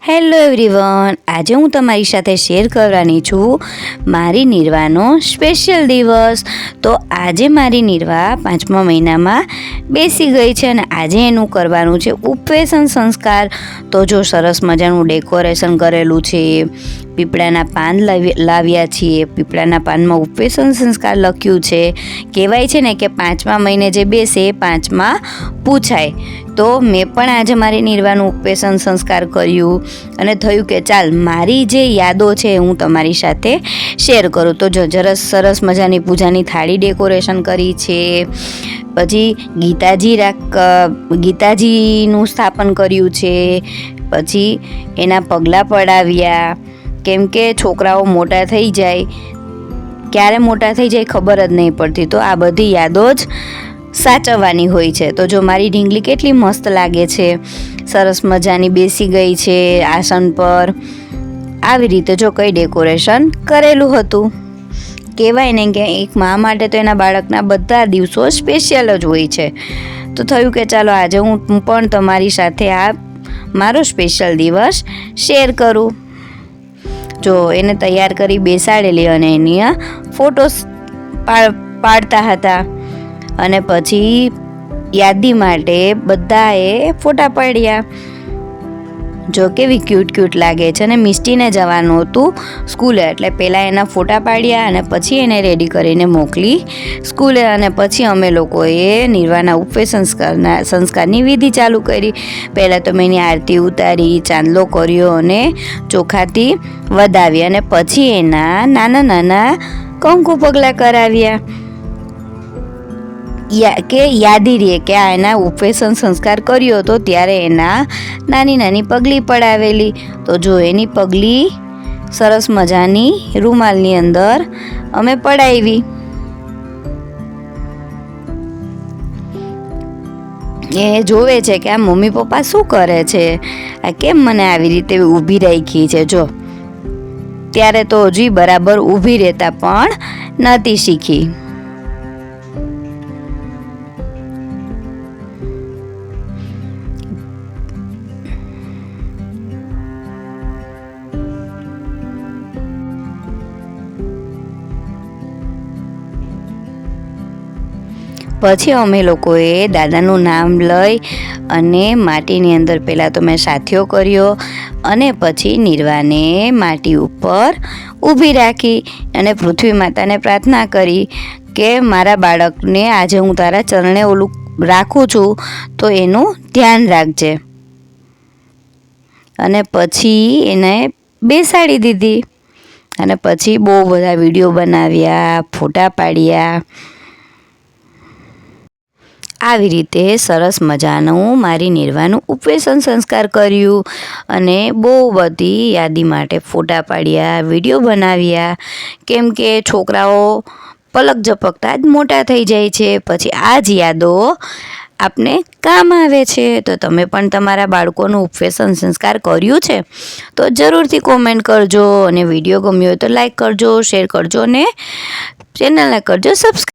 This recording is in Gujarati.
હેલો એવરીવન, આજે હું તમારી સાથે શેર કરવાની છું મારી નિર્વાનો સ્પેશિયલ દિવસ. તો આજે મારી નિર્વા 5મા મહિનામાં બેસી ગઈ છે અને આજે એનું કરવાનું છે ઉપવેશન સંસ્કાર. તો જો સરસ મજાનું ડેકોરેશન કરેલું છે, પીપળાના પાન લાવ્યા છીએ, પીપળાના પાનમાં ઉપવેશન સંસ્કાર લખ્યું છે. કહેવાય છે ને કે 5મા મહિને જે બેસે એ 5મા પૂછાય. તો મેં પણ આજે મારી નિર્વાનું ઉપવેશન સંસ્કાર કર્યું અને થયું કે ચાલ મારી જે યાદો છે હું તમારી સાથે શેર કરું. તો જો સરસ મજાની પૂજાની થાળી ડેકોરેશન કરી છે. પછી ગીતાજીનું સ્થાપન કર્યું છે. પછી એના પગલાં પડાવ્યા, કેમ કે છોકરાઓ મોટા થઈ જાય, ક્યારે મોટા થઈ જાય ખબર જ નહીં પડતી. તો આ બધી યાદો જ સાચવવાની હોય છે. તો જો મારી ઢીંગલી કેટલી મસ્ત લાગે છે, સરસ મજાની બેસી ગઈ છે આસન પર. આવી રીતે જો કંઈ ડેકોરેશન કરેલું હતું. કહેવાય ને કે એક મા માટે તો એના બાળકના બધા દિવસો સ્પેશિયલ જ હોય છે. તો થયું કે ચાલો આજે હું પણ તમારી સાથે આ મારો સ્પેશિયલ દિવસ શેર કરું. જો એને તૈયાર કરી બેસાડેલી અને એની ફોટોસ પાડતા હતા. અને પછી યાદી માટે બધાએ ફોટા પાડ્યા. જો કેવી ક્યુટ લાગે છે. અને મિષ્ટીને જવાનું હતું સ્કૂલે, એટલે પહેલાં એના ફોટા પાડ્યા અને પછી એને રેડી કરીને મોકલી સ્કૂલે. અને પછી અમે લોકોએ નિર્વાના ઉપવેશન સંસ્કારની વિધિ ચાલુ કરી. પહેલાં તો મેં એની આરતી ઉતારી, ચાંદલો કર્યો અને ચોખાથી વધાવી. અને પછી એના નાના કંકુ પગલાં કરાવ્યા. યાદી રહે કે આ એના ઉપવેશન સંસ્કાર કર્યો હતો ત્યારે એના નાની પગલી પડાવેલી. તો જો એની પગલી સરસ મજાની રૂમાલની અંદર અમે પડાવી. એ જોવે છે કે આ મમ્મી પપ્પા શું કરે છે, આ કેમ મને આવી રીતે ઊભી રાખી છે. જો ત્યારે તો હજી બરાબર ઊભી રહેતા પણ નથી શીખી. પછી અમે લોકોએ દાદાનું નામ લઈ અને માટીની અંદર પહેલાં તો મેં સાથિયો કર્યો અને પછી નિર્વાને માટી ઉપર ઊભી રાખી અને પૃથ્વી માતાને પ્રાર્થના કરી કે મારા બાળકને આજે હું તારા ચરણે ઓલું રાખું છું તો એનું ધ્યાન રાખજે. અને પછી એને બેસાડી દીધી. અને પછી બહુ બધા વિડીયો બનાવ્યા, ફોટા પાડ્યા. આવી રીતે સરસ મજાનું મારી નિર્વાનું ઉપવેશન સંસ્કાર કર્યું અને બહુ બધી યાદી માટે ફોટા પાડ્યા, વિડીયો બનાવ્યા. કેમ કે છોકરાઓ પલક ઝપકતા જ મોટા થઈ જાય છે. પછી આ જ યાદો આપને કામ આવે છે. તો તમે પણ તમારા બાળકોનું ઉપવેશન સંસ્કાર કર્યું છે તો જરૂરથી કોમેન્ટ કરજો. અને વિડીયો ગમ્યો હોય તો લાઈક કરજો, શેર કરજો અને ચેનલને કરજો સબસ્ક્રાઈબ.